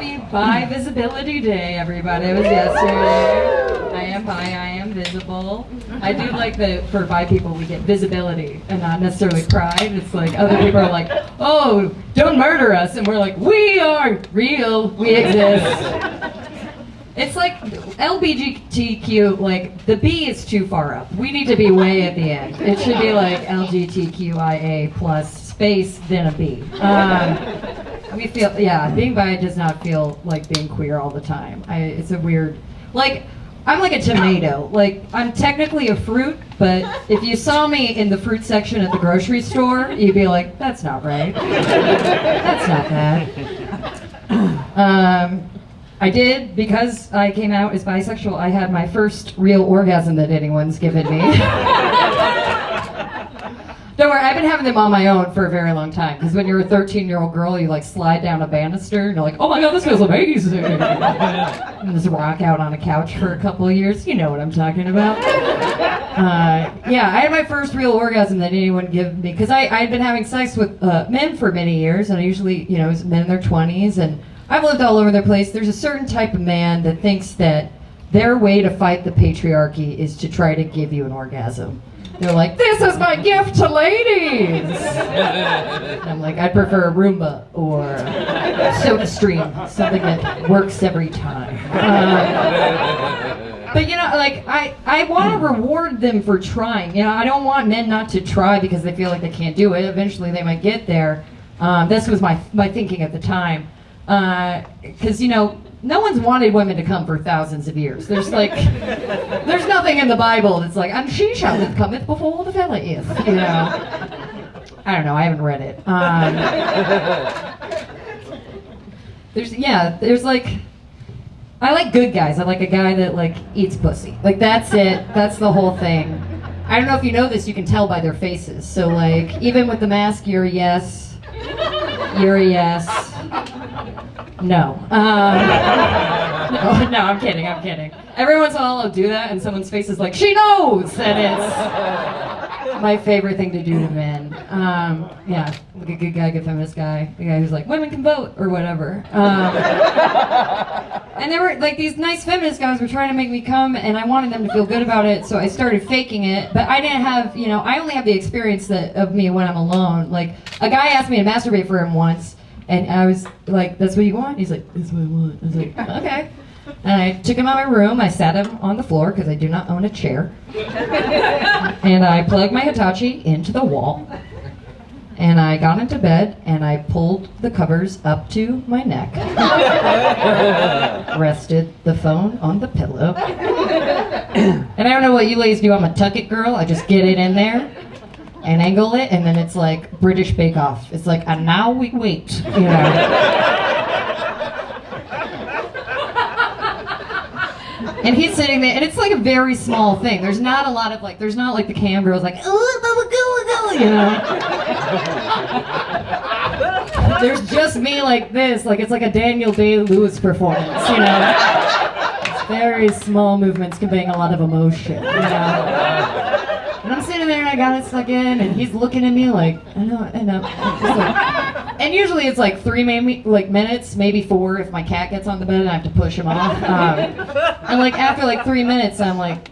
Happy Bi Visibility Day, everybody. It was yesterday. I am bi, I am visible. I do like that for bi people we get visibility and not necessarily pride. It's like other people are like, oh, don't murder us. And we're like, we are real, we exist. It's like LGBTQ, like the B is too far up. We need to be way at the end. It should be like LGBTQIA plus space, then a B. We feel, yeah, being bi does not feel like being queer all the time. It's a weird, like, I'm like a tomato. Like, I'm technically a fruit, but if you saw me in the fruit section at the grocery store, you'd be like, that's not right. That's not that. I did, because I came out as bisexual, I had my first real orgasm that anyone's given me. Don't worry, I've been having them on my own for a very long time, because when you're a 13-year-old girl, you like slide down a banister, and you're like, oh my god, this feels amazing. And just rock out on a couch for a couple of years. You know what I'm talking about. Yeah, I had my first real orgasm that anyone gave me, because I'd been having sex with men for many years, and I usually, you know, it was men in their 20s, and I've lived all over the place. There's a certain type of man that thinks that their way to fight the patriarchy is to try to give you an orgasm. They're like, this is my gift to ladies! And I'm like, I'd prefer a Roomba or Soda Stream, something that works every time. But you know, like, I want to reward them for trying. You know, I don't want men not to try because they feel like they can't do it. Eventually they might get there. This was my thinking at the time. Because, you know, no one's wanted women to come for thousands of years. There's like, there's nothing in the Bible that's like, and she shall that cometh before the fella is, you know. I don't know, I haven't read it. There's like, I like good guys. I like a guy that like eats pussy. Like that's it, that's the whole thing. I don't know if you know this, you can tell by their faces. So like, even with the mask, you're a yes. You're a yes. No. No, I'm kidding. Every once in a while I'll do that and someone's face is like, she knows! And it's my favorite thing to do to men. Yeah, like a good guy, good feminist guy. The guy who's like, women can vote, or whatever. And there were, like, these nice feminist guys were trying to make me come, and I wanted them to feel good about it, so I started faking it. But I didn't have, you know, I only have the experience of me when I'm alone. Like, a guy asked me to masturbate for him once, and I was like, that's what you want? He's like, that's what I want. I was like, okay. And I took him out of my room, I sat him on the floor, because I do not own a chair. And I plugged my Hitachi into the wall. And I got into bed, and I pulled the covers up to my neck. Rested the phone on the pillow. And I don't know what you ladies do, I'm a tuck it girl. I just get it in there and angle it, and then it's like British Bake Off. It's like, and now we wait, you know. And he's sitting there, and it's like a very small thing. There's not a lot of like, there's not like the cam girls like, oh, you know. There's just me like this, like it's like a Daniel Day-Lewis performance, you know. It's very small movements conveying a lot of emotion, you know. And I'm sitting there and I got it stuck in, and he's looking at me like, I know. Just like, and usually it's like 3 minutes, maybe 4 if my cat gets on the bed and I have to push him off. And like after like 3 minutes, I'm like,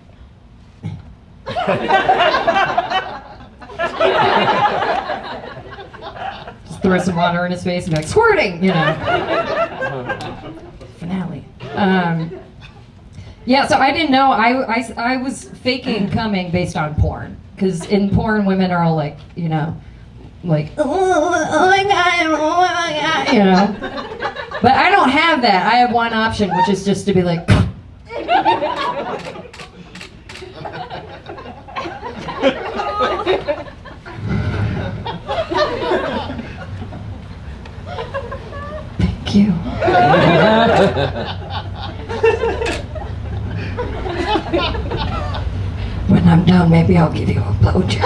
just throw some water in his face and be like, squirting, you know. Finale. Yeah, so I didn't know, I was faking coming based on porn. Because in porn, women are all like, you know, like, oh my god, you know. But I don't have that. I have one option, which is just to be like, thank you. When I'm done, maybe I'll give you a blowjob.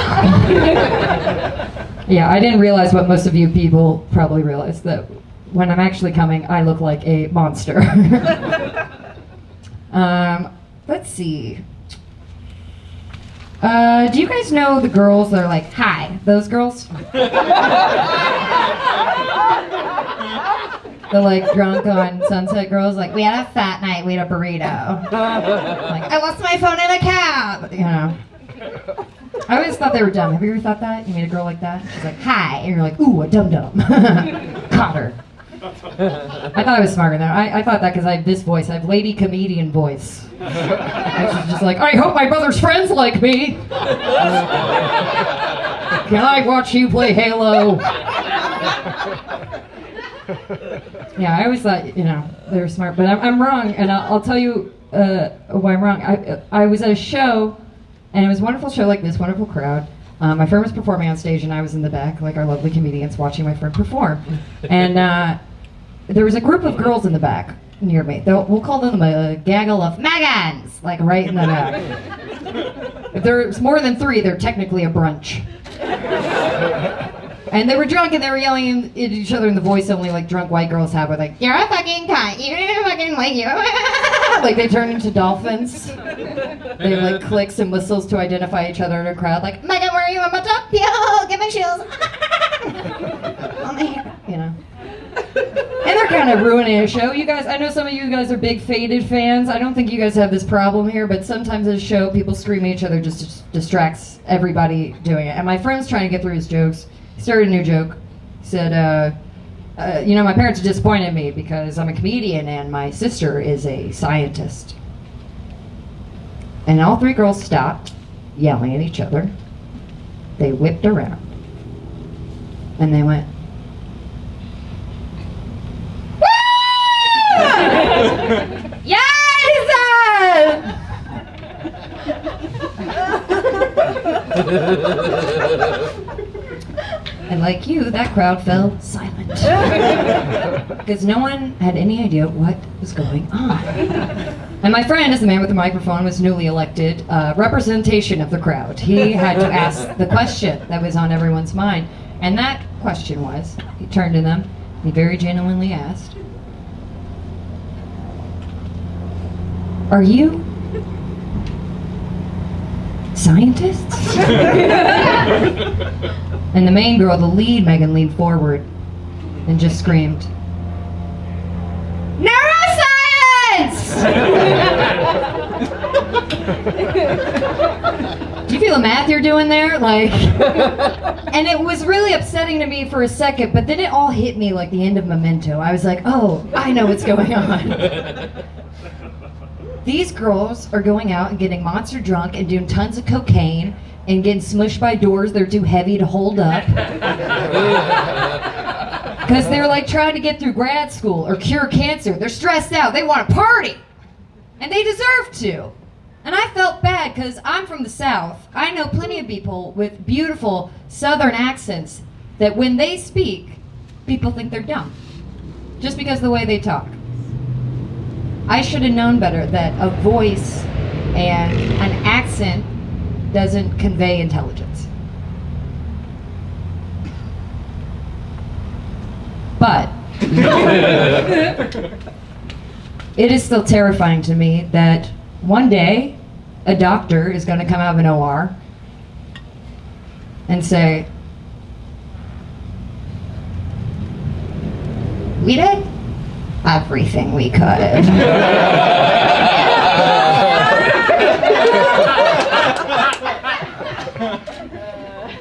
Yeah, I didn't realize what most of you people probably realize, that when I'm actually coming, I look like a monster. Let's see. Do you guys know the girls that are like, hi, those girls? The like drunk on Sunset girls, like, we had a fat night, we had a burrito. Like, I lost my phone in a cab, you know. I always thought they were dumb. Have you ever thought that? You meet a girl like that? She's like, hi, and you're like, ooh, a dum-dum. Caught her. I thought I was smarter than that. I thought that because I have this voice. I have lady comedian voice. I was just like, I hope my brother's friends like me. Can I watch you play Halo? Yeah, I always thought, you know, they were smart, but I'm wrong, and I'll tell you why I'm wrong. I was at a show, and it was a wonderful show like this, wonderful crowd. My friend was performing on stage, and I was in the back, like our lovely comedians, watching my friend perform. And there was a group of girls in the back near me. We'll call them a gaggle of Megans, like right in the back. If there's more than 3, they're technically a brunch. And they were drunk and they were yelling at each other in the voice only like drunk white girls have, with like, you're a fucking cunt, you're a fucking white, you like they turn into dolphins. They have like clicks and whistles to identify each other in a crowd, like, Megan, where are you? I'm a top, yo, give me chills. Oh my hair, you know. And they're kind of ruining a show. You guys, I know some of you guys are big Faded fans. I don't think you guys have this problem here, but sometimes at a show, people screaming at each other just distracts everybody doing it. And my friend's trying to get through his jokes. He started a new joke. He said, you know, my parents are disappointed in me because I'm a comedian and my sister is a scientist. And all 3 girls stopped yelling at each other. They whipped around. And they went, yes! And like you, that crowd fell silent. Because no one had any idea what was going on. And my friend, as the man with the microphone, was newly elected representation of the crowd. He had to ask the question that was on everyone's mind. And that question was, he turned to them, he very genuinely asked, are you scientists? And the main girl, the lead, Megan, leaned forward and just screamed, neuroscience! Do you feel the math you're doing there? Like, and it was really upsetting to me for a second, but then it all hit me like the end of Memento. I was like, oh, I know what's going on. These girls are going out and getting monster drunk and doing tons of cocaine and getting smushed by doors they're too heavy to hold up. Because they're like trying to get through grad school or cure cancer. They're stressed out. They want to party. And they deserve to. And I felt bad because I'm from the South. I know plenty of people with beautiful Southern accents that when they speak, people think they're dumb. Just because of the way they talk. I should have known better that a voice and an accent doesn't convey intelligence. But it is still terrifying to me that one day a doctor is going to come out of an OR and say, we did everything we could.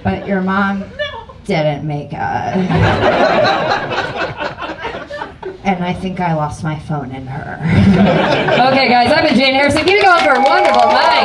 But your mom didn't make it. And I think I lost my phone in her. Okay, guys, I've been Jane Harrison. Keep it going for a wonderful night.